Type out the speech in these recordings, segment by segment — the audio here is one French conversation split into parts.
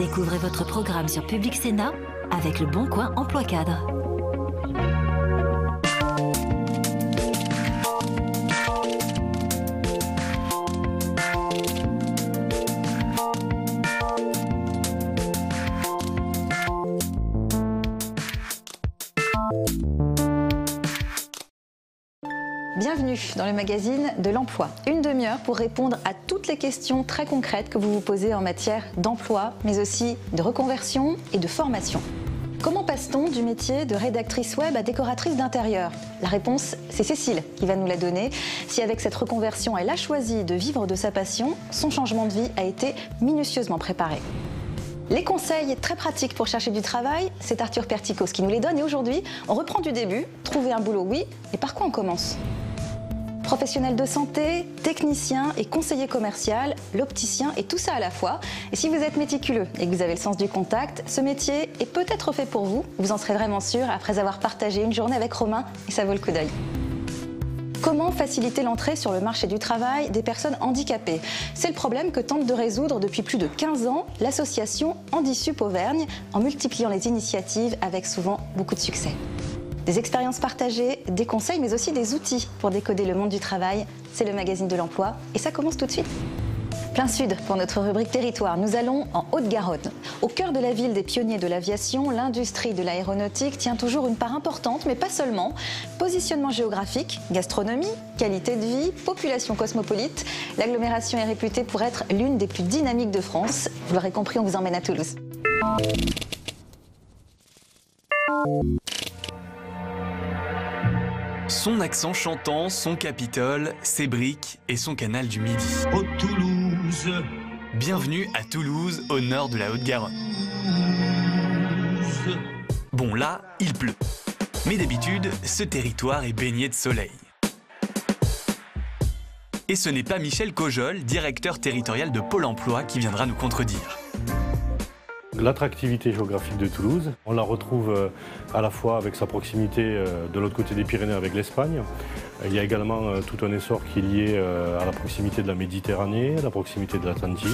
Découvrez votre programme sur Public Sénat avec le Bon Coin Emploi Cadre. Bienvenue dans le magazine de l'emploi. Une demi-heure pour répondre à toutes les questions très concrètes que vous vous posez en matière d'emploi, mais aussi de reconversion et de formation. Comment passe-t-on du métier de rédactrice web à décoratrice d'intérieur? La réponse, c'est Cécile qui va nous la donner. Si avec cette reconversion, elle a choisi de vivre de sa passion, son changement de vie a été minutieusement préparé. Les conseils très pratiques pour chercher du travail, c'est Arthur Perticos qui nous les donne. Et aujourd'hui, on reprend du début. Trouver un boulot, oui, et par quoi on commence? Professionnel de santé, technicien et conseiller commercial, l'opticien et tout ça à la fois. Et si vous êtes méticuleux et que vous avez le sens du contact, ce métier est peut-être fait pour vous. Vous en serez vraiment sûr après avoir partagé une journée avec Romain et ça vaut le coup d'œil. Comment faciliter l'entrée sur le marché du travail des personnes handicapées? C'est le problème que tente de résoudre depuis plus de 15 ans l'association Handisup Auvergne en multipliant les initiatives avec souvent beaucoup de succès. Des expériences partagées, des conseils, mais aussi des outils pour décoder le monde du travail. C'est le magazine de l'emploi et ça commence tout de suite. Plein sud pour notre rubrique territoire. Nous allons en Haute-Garonne. Au cœur de la ville des pionniers de l'aviation, l'industrie de l'aéronautique tient toujours une part importante, mais pas seulement. Positionnement géographique, gastronomie, qualité de vie, population cosmopolite. L'agglomération est réputée pour être l'une des plus dynamiques de France. Vous l'aurez compris, on vous emmène à Toulouse. Son accent chantant, son Capitole, ses briques et son canal du Midi. Oh Toulouse. Bienvenue à Toulouse, au nord de la Haute-Garonne. Bon là, il pleut. Mais d'habitude, ce territoire est baigné de soleil. Et ce n'est pas Michel Cojol, directeur territorial de Pôle emploi, qui viendra nous contredire. L'attractivité géographique de Toulouse, on la retrouve à la fois avec sa proximité de l'autre côté des Pyrénées avec l'Espagne. Il y a également tout un essor qui est lié à la proximité de la Méditerranée, à la proximité de l'Atlantique.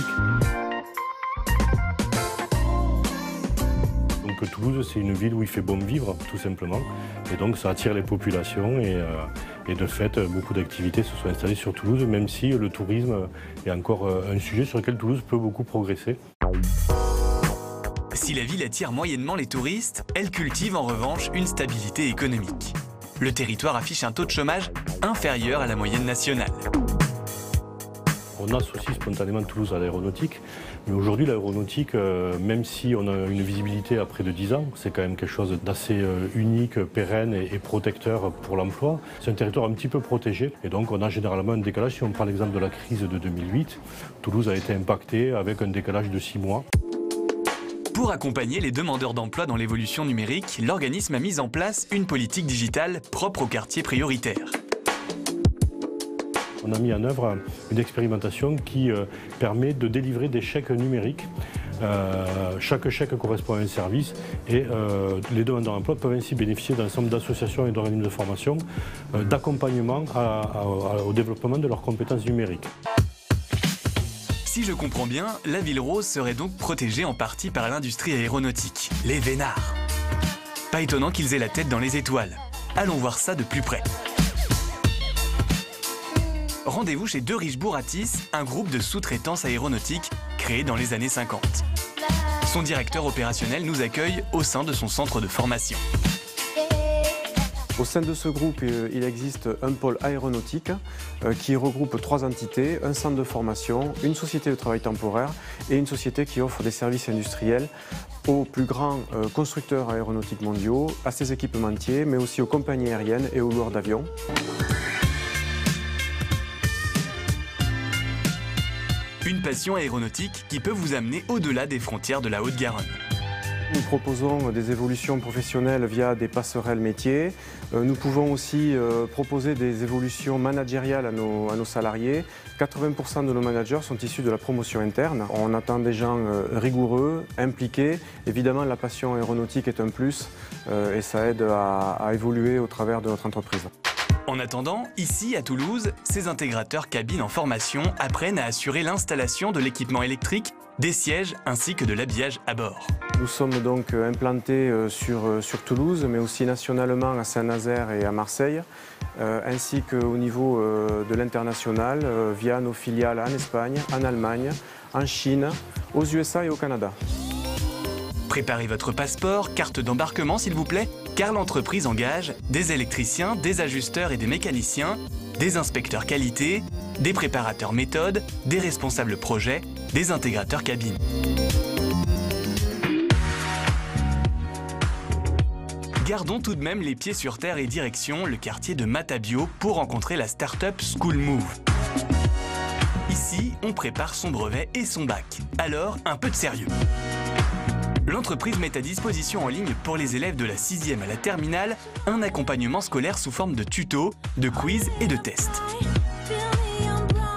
Donc Toulouse, c'est une ville où il fait bon vivre, tout simplement. Et donc ça attire les populations et de fait, beaucoup d'activités se sont installées sur Toulouse, même si le tourisme est encore un sujet sur lequel Toulouse peut beaucoup progresser. Si la ville attire moyennement les touristes, elle cultive en revanche une stabilité économique. Le territoire affiche un taux de chômage inférieur à la moyenne nationale. On associe spontanément Toulouse à l'aéronautique, mais aujourd'hui l'aéronautique, même si on a une visibilité à près de 10 ans, c'est quand même quelque chose d'assez unique, pérenne et protecteur pour l'emploi. C'est un territoire un petit peu protégé et donc on a généralement un décalage. Si on prend l'exemple de la crise de 2008, Toulouse a été impactée avec un décalage de 6 mois. Pour accompagner les demandeurs d'emploi dans l'évolution numérique, l'organisme a mis en place une politique digitale propre aux quartiers prioritaires. On a mis en œuvre une expérimentation qui permet de délivrer des chèques numériques. Chaque chèque correspond à un service et les demandeurs d'emploi peuvent ainsi bénéficier d'un ensemble d'associations et d'organismes de formation d'accompagnement au développement de leurs compétences numériques. Si je comprends bien, la ville rose serait donc protégée en partie par l'industrie aéronautique, les Vénards. Pas étonnant qu'ils aient la tête dans les étoiles. Allons voir ça de plus près. Rendez-vous chez De Richebourg-Atis, un groupe de sous-traitance aéronautique créé dans les années 50. Son directeur opérationnel nous accueille au sein de son centre de formation. Au sein de ce groupe, il existe un pôle aéronautique qui regroupe 3 entités, un centre de formation, une société de travail temporaire et une société qui offre des services industriels aux plus grands constructeurs aéronautiques mondiaux, à ses équipementiers, mais aussi aux compagnies aériennes et aux loueurs d'avions. Une passion aéronautique qui peut vous amener au-delà des frontières de la Haute-Garonne. Nous proposons des évolutions professionnelles via des passerelles métiers. Nous pouvons aussi proposer des évolutions managériales à nos salariés. 80% de nos managers sont issus de la promotion interne. On attend des gens rigoureux, impliqués. Évidemment, la passion aéronautique est un plus et ça aide à évoluer au travers de notre entreprise. En attendant, ici à Toulouse, ces intégrateurs cabines en formation apprennent à assurer l'installation de l'équipement électrique des sièges ainsi que de l'habillage à bord. Nous sommes donc implantés sur Toulouse, mais aussi nationalement à Saint-Nazaire et à Marseille, ainsi qu'au niveau de l'international via nos filiales en Espagne, en Allemagne, en Chine, aux USA et au Canada. Préparez votre passeport, carte d'embarquement s'il vous plaît, car l'entreprise engage des électriciens, des ajusteurs et des mécaniciens, des inspecteurs qualité, des préparateurs méthodes, des responsables projets, des intégrateurs cabine. Gardons tout de même les pieds sur terre et direction le quartier de Matabio pour rencontrer la start-up Schoolmove. Ici, on prépare son brevet et son bac. Alors, un peu de sérieux. L'entreprise met à disposition en ligne pour les élèves de la 6e à la terminale un accompagnement scolaire sous forme de tutos, de quiz et de tests.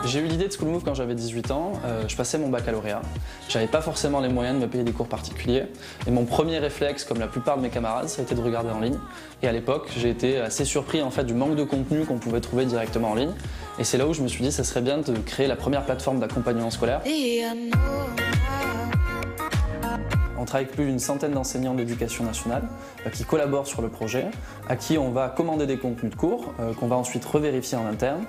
J'ai eu l'idée de Schoolmove quand j'avais 18 ans, je passais mon baccalauréat. J'avais pas forcément les moyens de me payer des cours particuliers. Et mon premier réflexe, comme la plupart de mes camarades, ça a été de regarder en ligne. Et à l'époque, j'ai été assez surpris en fait, du manque de contenu qu'on pouvait trouver directement en ligne. Et c'est là où je me suis dit, ça serait bien de créer la première plateforme d'accompagnement scolaire. On travaille avec plus d'une centaine d'enseignants d'éducation nationale qui collaborent sur le projet, à qui on va commander des contenus de cours, qu'on va ensuite revérifier en interne,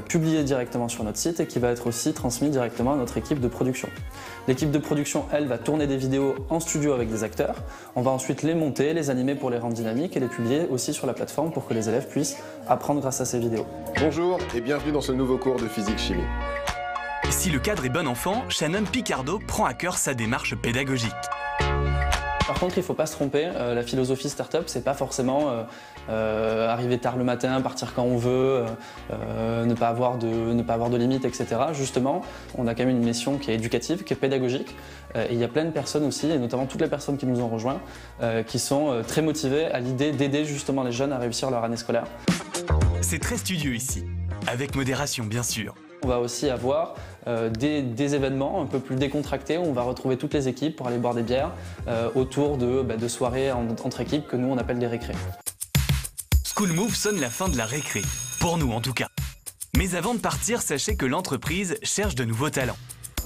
publier directement sur notre site et qui va être aussi transmis directement à notre équipe de production. L'équipe de production, elle, va tourner des vidéos en studio avec des acteurs. On va ensuite les monter, les animer pour les rendre dynamiques et les publier aussi sur la plateforme pour que les élèves puissent apprendre grâce à ces vidéos. Bonjour et bienvenue dans ce nouveau cours de physique-chimie. Si le cadre est bon enfant, Shannon Picardo prend à cœur sa démarche pédagogique. Par contre, il ne faut pas se tromper, la philosophie startup, c'est pas forcément arriver tard le matin, partir quand on veut, ne pas avoir de limites, etc. Justement, on a quand même une mission qui est éducative, qui est pédagogique. Et il y a plein de personnes aussi, et notamment toutes les personnes qui nous ont rejoints, qui sont très motivées à l'idée d'aider justement les jeunes à réussir leur année scolaire. C'est très studieux ici, avec modération bien sûr. On va aussi avoir des événements un peu plus décontractés où on va retrouver toutes les équipes pour aller boire des bières autour de soirées entre équipes que nous on appelle des récrés. Schoolmove sonne la fin de la récré, pour nous en tout cas. Mais avant de partir, sachez que l'entreprise cherche de nouveaux talents.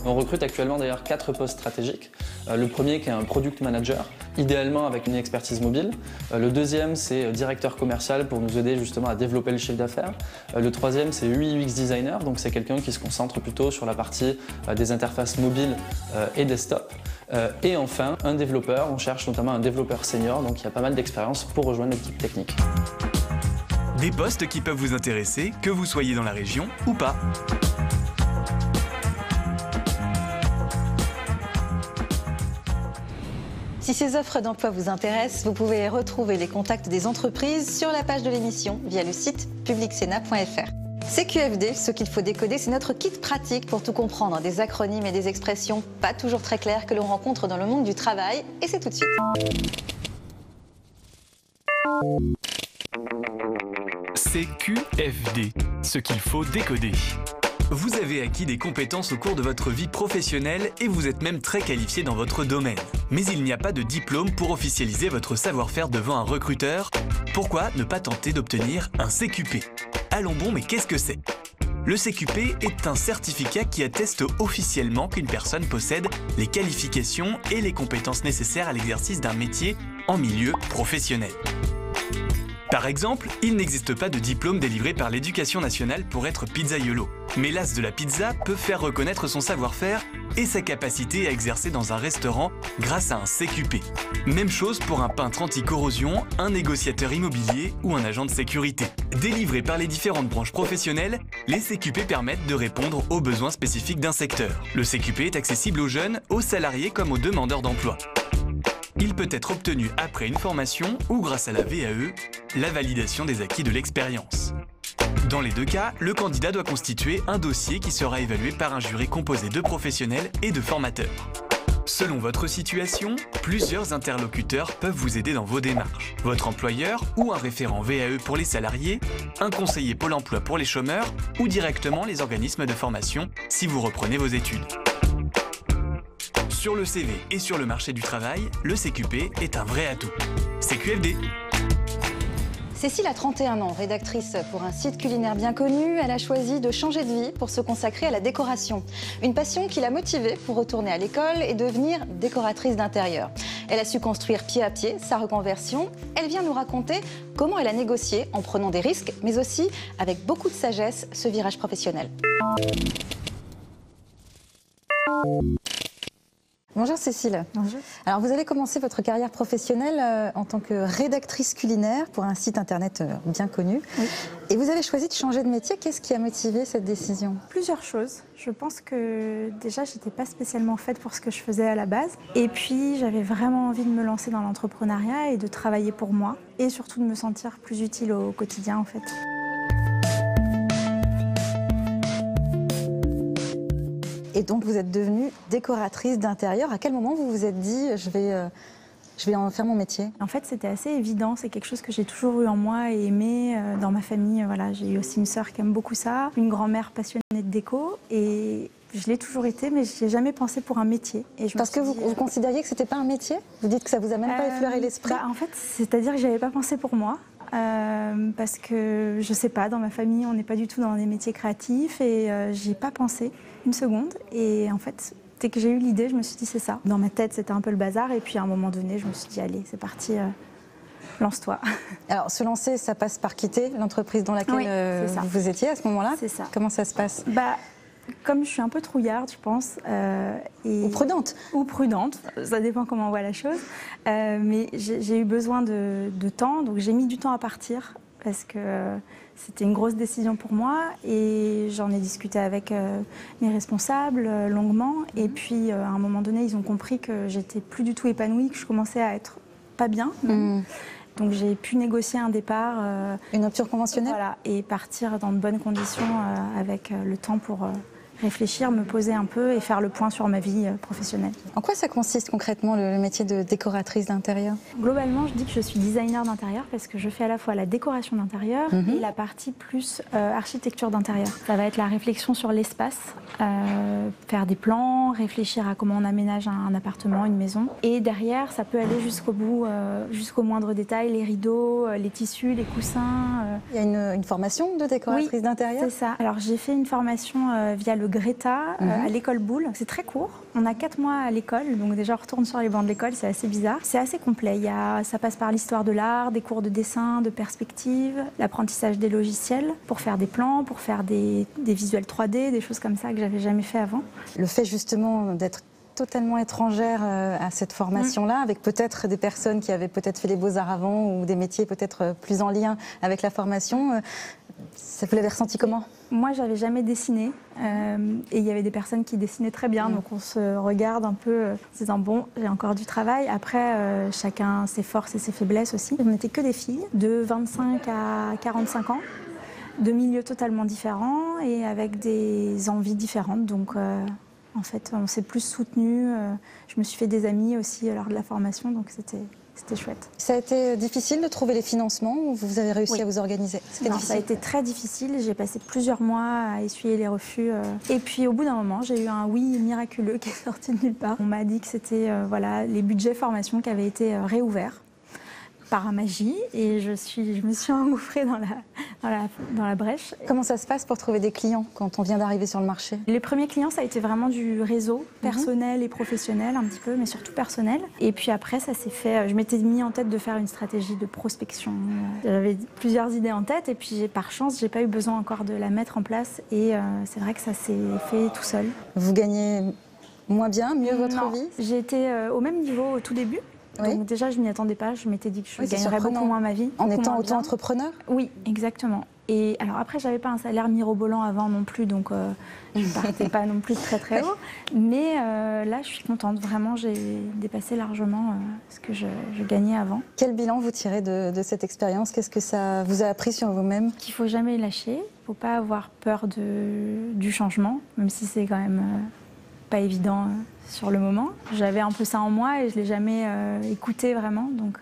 On recrute actuellement d'ailleurs 4 postes stratégiques. Le premier qui est un product manager, idéalement avec une expertise mobile. Le deuxième c'est directeur commercial pour nous aider justement à développer le chiffre d'affaires. Le troisième c'est UI/UX designer, donc c'est quelqu'un qui se concentre plutôt sur la partie des interfaces mobiles et desktop. Et enfin un développeur, on cherche notamment un développeur senior, donc il y a pas mal d'expérience pour rejoindre l'équipe technique. Des postes qui peuvent vous intéresser, que vous soyez dans la région ou pas. Si ces offres d'emploi vous intéressent, vous pouvez retrouver les contacts des entreprises sur la page de l'émission via le site publicsena.fr. CQFD, ce qu'il faut décoder, c'est notre kit pratique pour tout comprendre, des acronymes et des expressions pas toujours très claires que l'on rencontre dans le monde du travail. Et c'est tout de suite. CQFD, ce qu'il faut décoder. Vous avez acquis des compétences au cours de votre vie professionnelle et vous êtes même très qualifié dans votre domaine. Mais il n'y a pas de diplôme pour officialiser votre savoir-faire devant un recruteur. Pourquoi ne pas tenter d'obtenir un CQP? Allons bon, mais qu'est-ce que c'est? Le CQP est un certificat qui atteste officiellement qu'une personne possède les qualifications et les compétences nécessaires à l'exercice d'un métier en milieu professionnel. Par exemple, il n'existe pas de diplôme délivré par l'Éducation nationale pour être pizzaiolo. Mais l'as de la pizza peut faire reconnaître son savoir-faire et sa capacité à exercer dans un restaurant grâce à un CQP. Même chose pour un peintre anti-corrosion, un négociateur immobilier ou un agent de sécurité. Délivrés par les différentes branches professionnelles, les CQP permettent de répondre aux besoins spécifiques d'un secteur. Le CQP est accessible aux jeunes, aux salariés comme aux demandeurs d'emploi. Il peut être obtenu après une formation ou grâce à la VAE, la validation des acquis de l'expérience. Dans les deux cas, le candidat doit constituer un dossier qui sera évalué par un jury composé de professionnels et de formateurs. Selon votre situation, plusieurs interlocuteurs peuvent vous aider dans vos démarches. Votre employeur ou un référent VAE pour les salariés, un conseiller Pôle emploi pour les chômeurs ou directement les organismes de formation si vous reprenez vos études. Sur le CV et sur le marché du travail, le CQP est un vrai atout. CQFD. Cécile a 31 ans, rédactrice pour un site culinaire bien connu. Elle a choisi de changer de vie pour se consacrer à la décoration. Une passion qui l'a motivée pour retourner à l'école et devenir décoratrice d'intérieur. Elle a su construire pied à pied sa reconversion. Elle vient nous raconter comment elle a négocié en prenant des risques, mais aussi avec beaucoup de sagesse, ce virage professionnel. Bonjour Cécile. Bonjour. Alors vous avez commencé votre carrière professionnelle en tant que rédactrice culinaire pour un site internet bien connu. Oui. Et vous avez choisi de changer de métier. Qu'est-ce qui a motivé cette décision? Plusieurs choses. Je pense que déjà, je n'étais pas spécialement faite pour ce que je faisais à la base. Et puis, j'avais vraiment envie de me lancer dans l'entrepreneuriat et de travailler pour moi. Et surtout de me sentir plus utile au quotidien en fait. Et donc vous êtes devenue décoratrice d'intérieur. À quel moment vous vous êtes dit je vais en faire mon métier? En fait, c'était assez évident. C'est quelque chose que j'ai toujours eu en moi et aimé dans ma famille. Voilà, j'ai eu aussi une sœur qui aime beaucoup ça, une grand-mère passionnée de déco. Et je l'ai toujours été, mais je n'ai jamais pensé pour un métier. Et parce que vous considériez que ce n'était pas un métier? Vous dites que ça vous a même pas effleuré l'esprit? En fait, c'est-à-dire que je n'avais pas pensé pour moi. Parce que, je sais pas, dans ma famille, on n'est pas du tout dans des métiers créatifs et j'y ai pas pensé une seconde. Et en fait, dès que j'ai eu l'idée, je me suis dit c'est ça. Dans ma tête, c'était un peu le bazar et puis à un moment donné, je me suis dit allez, c'est parti, lance-toi. Alors, se lancer, ça passe par quitter l'entreprise dans laquelle vous étiez à ce moment-là? C'est ça. Comment ça se passe? Comme je suis un peu trouillarde, je pense. Ou prudente. Ou prudente, ça dépend comment on voit la chose. Mais j'ai eu besoin de temps, donc j'ai mis du temps à partir parce que c'était une grosse décision pour moi et j'en ai discuté avec mes responsables longuement. Et puis, à un moment donné, ils ont compris que j'étais plus du tout épanouie, que je commençais à être pas bien. Donc j'ai pu négocier un départ. Une rupture conventionnelle? Voilà, et partir dans de bonnes conditions avec le temps pour réfléchir, me poser un peu et faire le point sur ma vie professionnelle. En quoi ça consiste concrètement le métier de décoratrice d'intérieur? Globalement, je dis que je suis designer d'intérieur parce que je fais à la fois la décoration d'intérieur et la partie plus architecture d'intérieur. Ça va être la réflexion sur l'espace, faire des plans, réfléchir à comment on aménage un appartement, une maison. Et derrière, ça peut aller jusqu'au bout, jusqu'au moindre détail, les rideaux, les tissus, les coussins. Il y a une formation de décoratrice d'intérieur? C'est ça. Alors j'ai fait une formation via le Greta à l'école Boulle. C'est très court. On a 4 mois à l'école, donc déjà on retourne sur les bancs de l'école, c'est assez bizarre. C'est assez complet. Ça passe par l'histoire de l'art, des cours de dessin, de perspective, l'apprentissage des logiciels pour faire des plans, pour faire des visuels 3D, des choses comme ça que j'avais jamais fait avant. Le fait justement d'être totalement étrangère à cette formation-là, avec peut-être des personnes qui avaient peut-être fait les beaux-arts avant ou des métiers peut-être plus en lien avec la formation, vous l'avez ressenti comment? Moi, j'avais jamais dessiné et il y avait des personnes qui dessinaient très bien, donc on se regarde un peu en se disant bon, j'ai encore du travail. Après, chacun ses forces et ses faiblesses aussi. On n'était que des filles de 25 à 45 ans, de milieux totalement différents et avec des envies différentes. Donc en fait, on s'est plus soutenus. Je me suis fait des amis aussi lors de la formation, donc c'était chouette. Ça a été difficile de trouver les financements ou vous avez réussi à vous organiser? Non, ça a été très difficile. J'ai passé plusieurs mois à essuyer les refus. Et puis au bout d'un moment, j'ai eu un oui miraculeux qui est sorti de nulle part. On m'a dit que c'était les budgets formation qui avaient été réouverts par magie et je me suis engouffrée dans la brèche. Comment ça se passe pour trouver des clients quand on vient d'arriver sur le marché? Les premiers clients, ça a été vraiment du réseau, personnel et professionnel un petit peu, mais surtout personnel. Et puis après, ça s'est fait, je m'étais mis en tête de faire une stratégie de prospection. J'avais plusieurs idées en tête et puis par chance, j'ai pas eu besoin encore de la mettre en place et c'est vrai que ça s'est fait tout seul. Vous gagnez moins bien, mieux votre vie? J'ai été au même niveau au tout début. Donc déjà, je m'y attendais pas. Je m'étais dit que je gagnerais beaucoup moins ma vie. En étant auto-entrepreneur? Oui, exactement. Et alors après, j'avais pas un salaire mirobolant avant non plus, donc je partais pas non plus très très haut. Mais là, je suis contente. Vraiment, j'ai dépassé largement ce que je gagnais avant. Quel bilan vous tirez de cette expérience? Qu'est-ce que ça vous a appris sur vous-même? Qu'il faut jamais lâcher. Il faut pas avoir peur du changement, même si c'est quand même pas évident sur le moment. J'avais un peu ça en moi et je l'ai jamais écouté vraiment, donc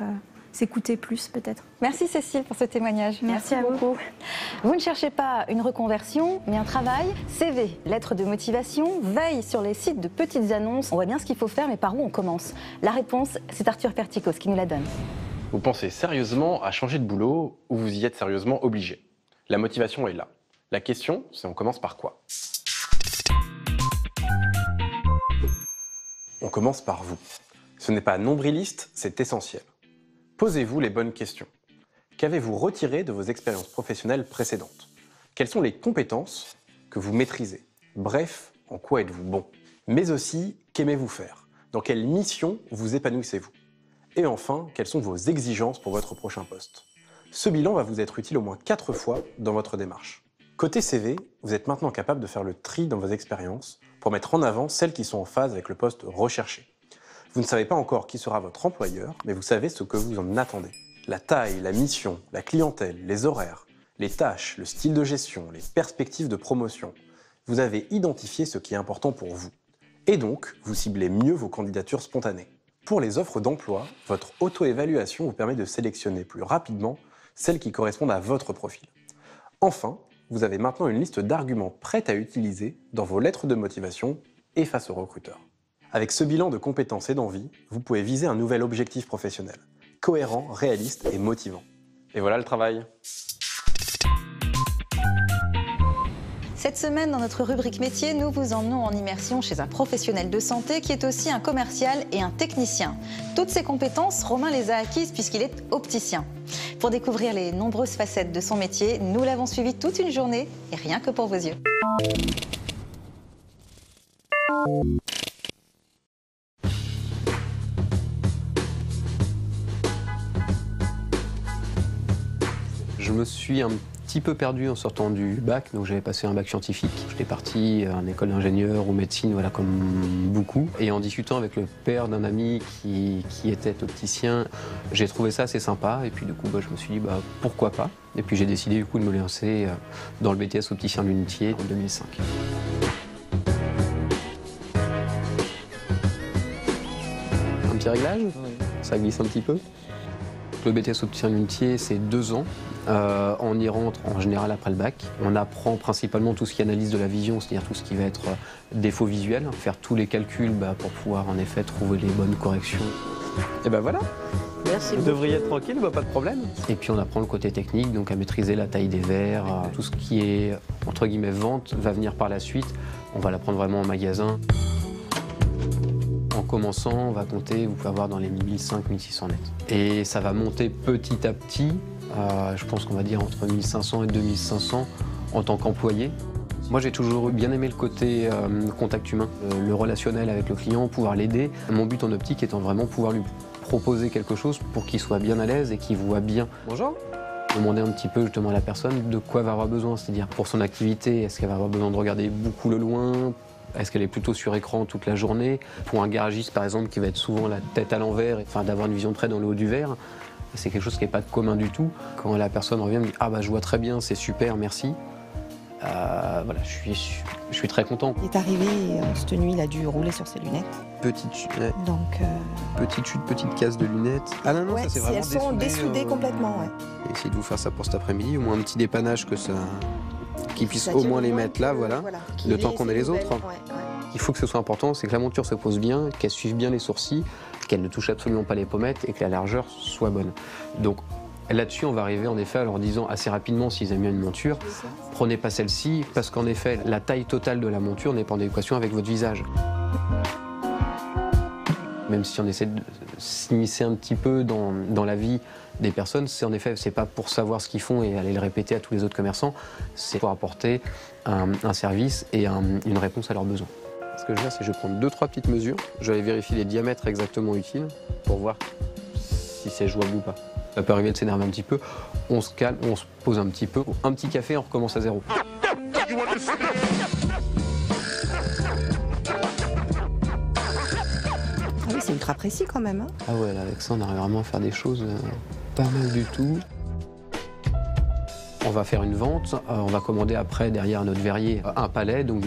s'écouter plus peut-être. Merci Cécile pour ce témoignage. Merci à beaucoup. Vous ne cherchez pas une reconversion, mais un travail. CV, lettre de motivation, veille sur les sites de petites annonces. On voit bien ce qu'il faut faire, mais par où on commence? La réponse, c'est Arthur Perticos qui nous la donne. Vous pensez sérieusement à changer de boulot ou vous y êtes sérieusement obligé? La motivation est là. La question, c'est on commence par quoi? On commence par vous. Ce n'est pas nombriliste, c'est essentiel. Posez-vous les bonnes questions. Qu'avez-vous retiré de vos expériences professionnelles précédentes? Quelles sont les compétences que vous maîtrisez? Bref, en quoi êtes-vous bon? Mais aussi, qu'aimez-vous faire? Dans quelle mission vous épanouissez-vous? Et enfin, quelles sont vos exigences pour votre prochain poste? Ce bilan va vous être utile au moins 4 fois dans votre démarche. Côté CV, vous êtes maintenant capable de faire le tri dans vos expériences pour mettre en avant celles qui sont en phase avec le poste recherché. Vous ne savez pas encore qui sera votre employeur, mais vous savez ce que vous en attendez. La taille, la mission, la clientèle, les horaires, les tâches, le style de gestion, les perspectives de promotion. Vous avez identifié ce qui est important pour vous. Et donc, vous ciblez mieux vos candidatures spontanées. Pour les offres d'emploi, votre auto-évaluation vous permet de sélectionner plus rapidement celles qui correspondent à votre profil. Enfin, vous avez maintenant une liste d'arguments prêts à utiliser dans vos lettres de motivation et face aux recruteurs. Avec ce bilan de compétences et d'envie, vous pouvez viser un nouvel objectif professionnel, cohérent, réaliste et motivant. Et voilà le travail. Cette semaine, dans notre rubrique métier, nous vous emmenons en immersion chez un professionnel de santé qui est aussi un commercial et un technicien. Toutes ces compétences, Romain les a acquises puisqu'il est opticien. Pour découvrir les nombreuses facettes de son métier, nous l'avons suivi toute une journée et rien que pour vos yeux. Je me suis un petit peu perdu en sortant du bac, donc j'avais passé un bac scientifique. J'étais parti en école d'ingénieur ou médecine, voilà, comme beaucoup. Et en discutant avec le père d'un ami qui était opticien, j'ai trouvé ça assez sympa. Et puis du coup, je me suis dit, pourquoi pas. Et puis j'ai décidé du coup de me lancer dans le BTS opticien lunetier en 2005. Un petit réglage, ça glisse un petit peu. Le BTS opticien lunetier, c'est 2 ans. On y rentre en général après le bac. On apprend principalement tout ce qui est analyse de la vision, c'est-à-dire tout ce qui va être défauts visuels, faire tous les calculs pour pouvoir en effet trouver les bonnes corrections. Et ben voilà. Merci. Vous devriez être tranquille, pas de problème. Et puis on apprend le côté technique, donc à maîtriser la taille des verres, tout ce qui est entre guillemets vente va venir par la suite. On va l'apprendre vraiment en magasin. En commençant, on va compter, vous pouvez avoir dans les 1500-1600 nets. Et ça va monter petit à petit, je pense qu'on va dire entre 1500 et 2500 en tant qu'employé. Moi, j'ai toujours bien aimé le côté contact humain, le relationnel avec le client, pouvoir l'aider. Mon but en optique étant vraiment pouvoir lui proposer quelque chose pour qu'il soit bien à l'aise et qu'il voit bien. Bonjour. Demander un petit peu justement à la personne de quoi elle va avoir besoin, c'est-à-dire pour son activité, est-ce qu'elle va avoir besoin de regarder beaucoup le loin? Est-ce qu'elle est plutôt sur écran toute la journée? Pour un garagiste, par exemple, qui va être souvent la tête à l'envers, enfin d'avoir une vision de près dans le haut du verre, c'est quelque chose qui n'est pas commun du tout. Quand la personne revient et me dit « Ah je vois très bien, c'est super, merci », voilà, je suis très content. Il est arrivé, cette nuit, il a dû rouler sur ses lunettes. Petite chute, donc, petite casse de lunettes. Ah non, ouais, ça c'est vraiment elles sont dessoudées complètement, ouais. Essayez de vous faire ça pour cet après-midi, au moins un petit dépannage que ça... Qu'ils puissent au moins les mettre là, voilà, le temps qu'on ait les autres. Il faut que ce soit important, c'est que la monture se pose bien, qu'elle suive bien les sourcils, qu'elle ne touche absolument pas les pommettes et que la largeur soit bonne. Donc là-dessus, on va arriver en effet à leur disant assez rapidement s'ils aiment bien une monture, prenez pas celle-ci parce qu'en effet, la taille totale de la monture n'est pas en adéquation avec votre visage. Même si on essaie de s'immiscer un petit peu dans la vie des personnes, c'est en effet, c'est pas pour savoir ce qu'ils font et aller le répéter à tous les autres commerçants, c'est pour apporter un service et une réponse à leurs besoins. Ce que je vais faire, c'est que je vais prendre 2-3 petites mesures, je vais vérifier les diamètres exactement utiles pour voir si c'est jouable ou pas. Ça peut arriver de s'énerver un petit peu, on se calme, on se pose un petit peu, un petit café, on recommence à zéro. Ah oui, c'est ultra précis quand même. Hein. Ah ouais, là, avec ça, on arrive vraiment à faire des choses pas mal du tout. On va faire une vente, on va commander après, derrière notre verrier, un pallet, donc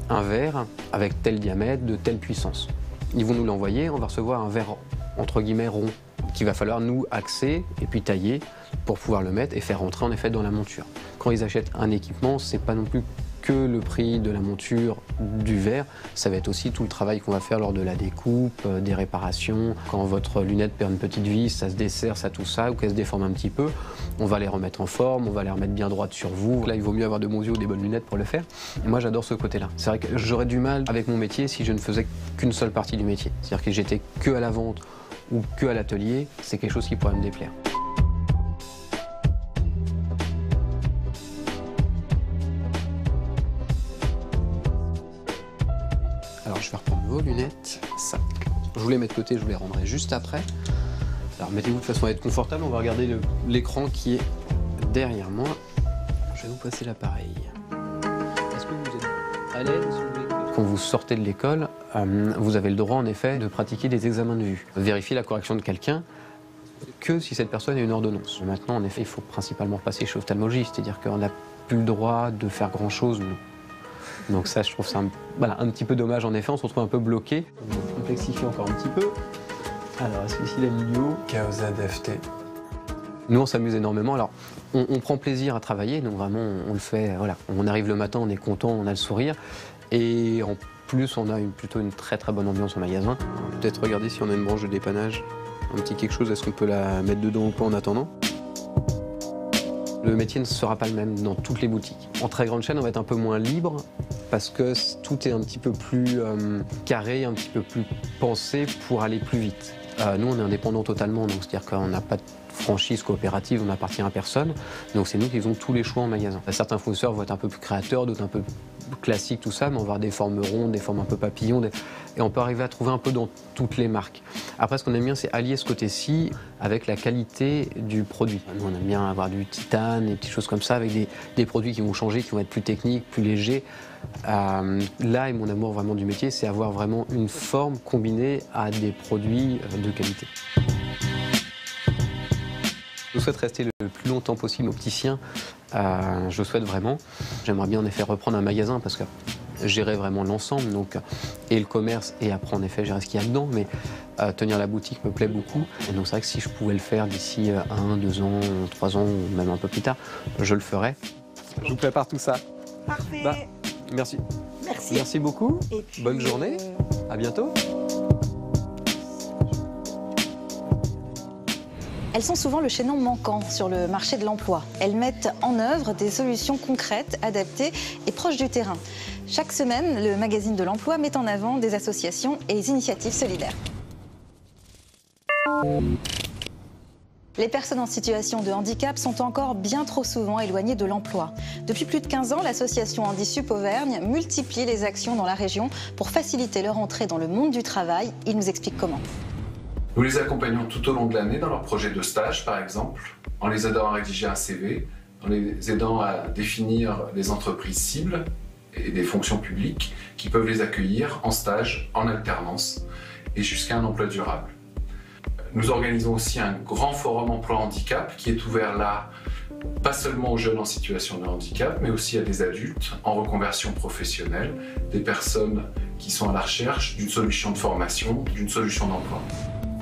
un verre avec tel diamètre, de telle puissance. Ils vont nous l'envoyer, on va recevoir un verre entre guillemets rond, qu'il va falloir nous axer et puis tailler pour pouvoir le mettre et faire rentrer en effet dans la monture. Quand ils achètent un équipement, c'est pas non plus que le prix de la monture du verre, ça va être aussi tout le travail qu'on va faire lors de la découpe, des réparations. Quand votre lunette perd une petite vis, ça se dessert, ça tout ça, ou qu'elle se déforme un petit peu, on va les remettre en forme, on va les remettre bien droites sur vous. Là, il vaut mieux avoir de bons yeux ou des bonnes lunettes pour le faire. Et moi, j'adore ce côté-là. C'est vrai que j'aurais du mal avec mon métier si je ne faisais qu'une seule partie du métier. C'est-à-dire que j'étais que à la vente ou que à l'atelier, c'est quelque chose qui pourrait me déplaire. Alors je vais reprendre vos lunettes, ça. Je vous les mets de côté, je vous les rendrai juste après. Alors mettez-vous de façon à être confortable, on va regarder l'écran qui est derrière moi. Je vais vous passer l'appareil. Est-ce que vous êtes à l'aise? Quand vous sortez de l'école, vous avez le droit en effet de pratiquer des examens de vue. Vérifier la correction de quelqu'un que si cette personne a une ordonnance. Maintenant en effet il faut principalement passer chez l'ophtalmologiste, c'est-à-dire qu'on n'a plus le droit de faire grand-chose. Donc ça, je trouve ça un petit peu dommage en effet, on se retrouve un peu bloqué. On va complexifier encore un petit peu. Alors, est-ce que ici la Lilio KOZFT. Nous, on s'amuse énormément. Alors, on prend plaisir à travailler, donc vraiment, on le fait, voilà. On arrive le matin, on est content, on a le sourire. Et en plus, on a plutôt une très très bonne ambiance au magasin. Peut-être regarder si on a une branche de dépannage, un petit quelque chose, est-ce qu'on peut la mettre dedans ou pas en attendant? Le métier ne sera pas le même dans toutes les boutiques. En très grande chaîne, on va être un peu moins libre parce que tout est un petit peu plus carré, un petit peu plus pensé pour aller plus vite. Nous, on est indépendants totalement, donc c'est-à-dire qu'on n'a pas de franchise coopérative, on n'appartient à personne. Donc c'est nous qui avons tous les choix en magasin. Certains fournisseurs vont être un peu plus créateurs, d'autres un peu classiques, tout ça, mais on va avoir des formes rondes, des formes un peu papillons, et on peut arriver à trouver un peu dans toutes les marques. Après, ce qu'on aime bien, c'est allier ce côté-ci avec la qualité du produit. Nous, on aime bien avoir du titane, des petites choses comme ça, avec des produits qui vont changer, qui vont être plus techniques, plus légers. Là, et mon amour vraiment du métier, c'est avoir vraiment une forme combinée à des produits de qualité. Je souhaite rester le plus longtemps possible opticien, je le souhaite vraiment. J'aimerais bien en effet reprendre un magasin parce que gérer vraiment l'ensemble, donc et le commerce, et après en effet gérer ce qu'il y a dedans, mais tenir la boutique me plaît beaucoup. Et donc c'est vrai que si je pouvais le faire d'ici 1, 2 ans, 3 ans, ou même un peu plus tard, je le ferais. Je vous prépare tout ça. Parfait. Merci. Merci. Merci beaucoup. Et puis, bonne journée. À bientôt. Elles sont souvent le chaînon manquant sur le marché de l'emploi. Elles mettent en œuvre des solutions concrètes, adaptées et proches du terrain. Chaque semaine, le magazine de l'emploi met en avant des associations et des initiatives solidaires. Les personnes en situation de handicap sont encore bien trop souvent éloignées de l'emploi. Depuis plus de 15 ans, l'association Handisup Auvergne multiplie les actions dans la région pour faciliter leur entrée dans le monde du travail. Il nous explique comment. Nous les accompagnons tout au long de l'année dans leur projet de stage, par exemple, en les aidant à rédiger un CV, en les aidant à définir les entreprises cibles et des fonctions publiques qui peuvent les accueillir en stage, en alternance et jusqu'à un emploi durable. Nous organisons aussi un grand forum emploi handicap qui est ouvert là, pas seulement aux jeunes en situation de handicap, mais aussi à des adultes en reconversion professionnelle, des personnes qui sont à la recherche d'une solution de formation, d'une solution d'emploi.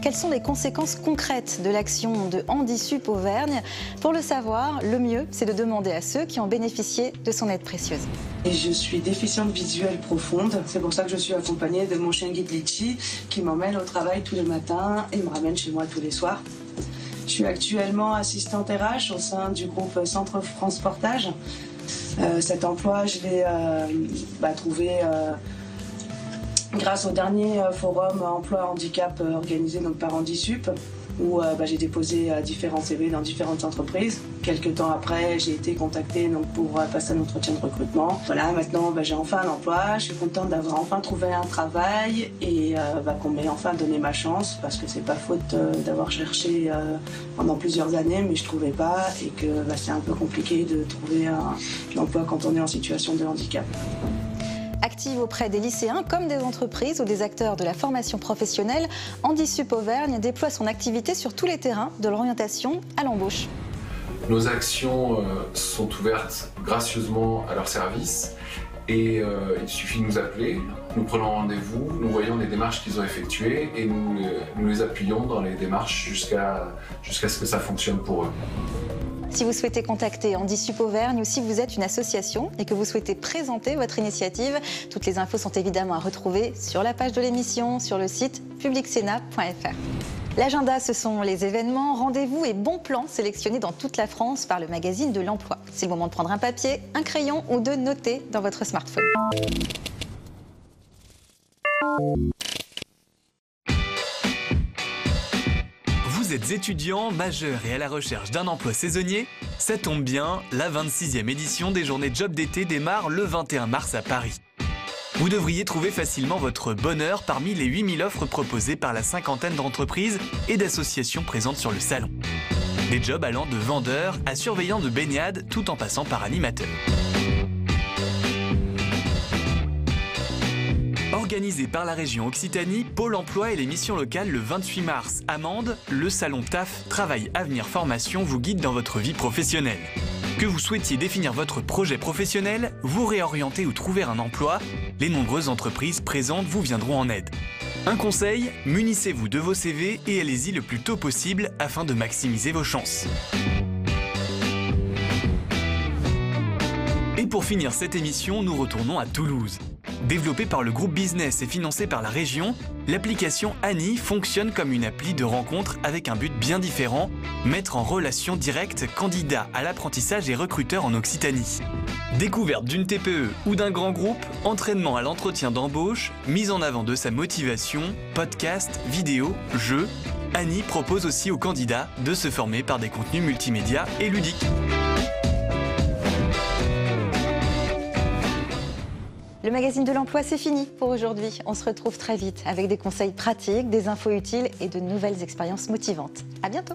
Quelles sont les conséquences concrètes de l'action de Handisup Auvergne? Pour le savoir, le mieux, c'est de demander à ceux qui ont bénéficié de son aide précieuse. Et je suis déficiente visuelle profonde. C'est pour ça que je suis accompagnée de mon chien guide Litchi qui m'emmène au travail tous les matins et me ramène chez moi tous les soirs. Je suis actuellement assistante RH au sein du groupe Centre France Portage. Cet emploi, je l'ai trouvé grâce au dernier forum emploi handicap organisé donc par Handisup, où j'ai déposé différents CV dans différentes entreprises. Quelques temps après, j'ai été contactée donc, pour passer un entretien de recrutement. Voilà, maintenant j'ai enfin un emploi, je suis contente d'avoir enfin trouvé un travail et qu'on m'ait enfin donné ma chance, parce que c'est pas faute d'avoir cherché pendant plusieurs années, mais je trouvais pas, et que c'est un peu compliqué de trouver l'emploi quand on est en situation de handicap. Active auprès des lycéens comme des entreprises ou des acteurs de la formation professionnelle, Handisup Auvergne déploie son activité sur tous les terrains, de l'orientation à l'embauche. Nos actions sont ouvertes gracieusement à leur service Et il suffit de nous appeler, nous prenons rendez-vous, nous voyons les démarches qu'ils ont effectuées et nous les appuyons dans les démarches jusqu'à ce que ça fonctionne pour eux. Si vous souhaitez contacter Handisup Auvergne ou si vous êtes une association et que vous souhaitez présenter votre initiative, toutes les infos sont évidemment à retrouver sur la page de l'émission, sur le site publicsena.fr. L'agenda, ce sont les événements, rendez-vous et bons plans sélectionnés dans toute la France par le magazine de l'emploi. C'est le moment de prendre un papier, un crayon ou de noter dans votre smartphone. Vous êtes étudiant, majeur et à la recherche d'un emploi saisonnier? Ça tombe bien, la 26e édition des journées Job d'été démarre le 21 mars à Paris. Vous devriez trouver facilement votre bonheur parmi les 8000 offres proposées par la cinquantaine d'entreprises et d'associations présentes sur le salon. Des jobs allant de vendeur à surveillant de baignade tout en passant par animateur. Organisé par la région Occitanie, Pôle emploi et les missions locales le 28 mars à Mende, le salon TAF, Travail Avenir Formation vous guide dans votre vie professionnelle. Que vous souhaitiez définir votre projet professionnel, vous réorienter ou trouver un emploi, les nombreuses entreprises présentes vous viendront en aide. Un conseil, munissez-vous de vos CV et allez-y le plus tôt possible afin de maximiser vos chances. Et pour finir cette émission, nous retournons à Toulouse. Développée par le groupe Business et financée par la région, l'application Annie fonctionne comme une appli de rencontre avec un but bien différent, mettre en relation directe candidats à l'apprentissage et recruteurs en Occitanie. Découverte d'une TPE ou d'un grand groupe, entraînement à l'entretien d'embauche, mise en avant de sa motivation, podcast, vidéo, jeux, Annie propose aussi aux candidats de se former par des contenus multimédia et ludiques. Le magazine de l'emploi, c'est fini pour aujourd'hui. On se retrouve très vite avec des conseils pratiques, des infos utiles et de nouvelles expériences motivantes. À bientôt.